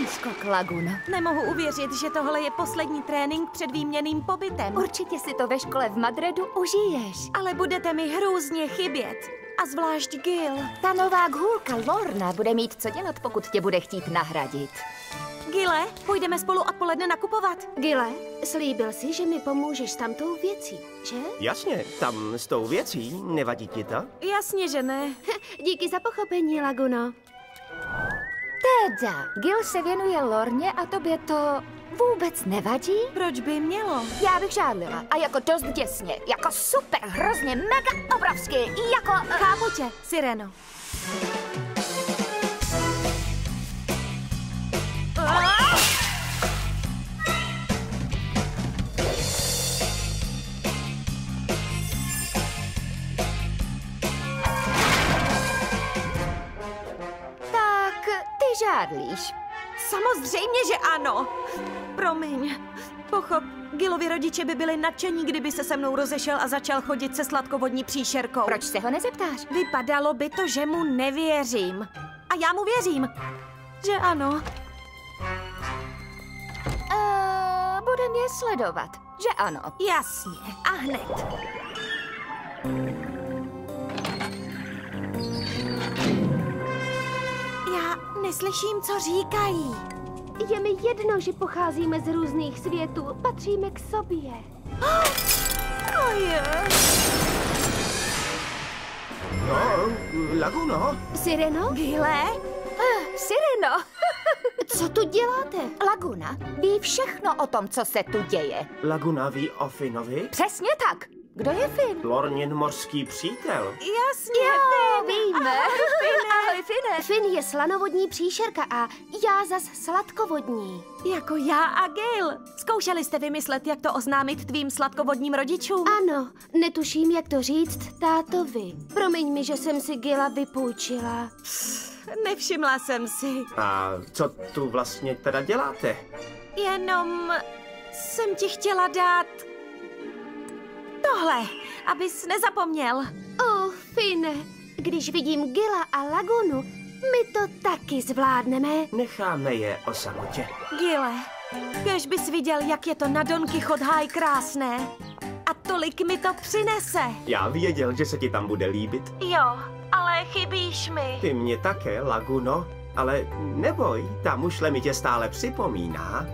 Skvělý skok, Laguno. Nemohu uvěřit, že tohle je poslední trénink před výměnným pobytem. Určitě si to ve škole v Madridu užiješ. Ale budete mi hrůzně chybět. A zvlášť Gil. Ta nová gůlka Lorna bude mít co dělat, pokud tě bude chtít nahradit. Gile, půjdeme spolu odpoledne nakupovat. Gile, slíbil jsi, že mi pomůžeš s tamtou věcí, že? Jasně, tam s tou věcí, nevadí ti to? Jasně, že ne. Díky za pochopení, Laguno. Teda, Gil se věnuje Lorně a tobě to vůbec nevadí? Proč by mělo? Já bych žádlila. A jako dost děsně. Jako super, hrozně, mega, obrovský. Jako... Chápu tě, Sireno. Tak, ty žádlíš. Samozřejmě, že ano. Promiň. Pochop, Gilovi rodiče by byli nadšení, kdyby se se mnou rozešel a začal chodit se sladkovodní příšerkou. Proč se ho nezeptáš? Vypadalo by to, že mu nevěřím. A já mu věřím. Že ano. Budem je sledovat, že ano. Jasně. A hned. Já neslyším, co říkají. Je mi jedno, že pocházíme z různých světů. Patříme k sobě. No, Laguno. Sireno? Gile? Sireno! Co tu děláte? Laguna ví všechno o tom, co se tu děje. Laguna ví o Finovi? Přesně tak. Kdo je Fin? Lornin morský přítel. Jasně, Jo, Fin. víme. Ahoj, Fine. Fin je slanovodní příšerka a já zas sladkovodní. Jako já a Gil. Zkoušeli jste vymyslet, jak to oznámit tvým sladkovodním rodičům? Ano, netuším, jak to říct tátovi. Promiň mi, že jsem si Gila vypůjčila. Nevšimla jsem si. A co tu vlastně teda děláte? Jenom jsem ti chtěla dát tohle, abys nezapomněl. Fine, když vidím Gila a Lagunu, my to taky zvládneme. Necháme je o samotě. Gile, kež bys viděl, jak je to na Don Quixote High krásné. A tolik mi to přinese. Já věděl, že se ti tam bude líbit. Jo, ale chybíš mi. Ty mě také, Laguno. Ale neboj, ta mušle mi tě stále připomíná.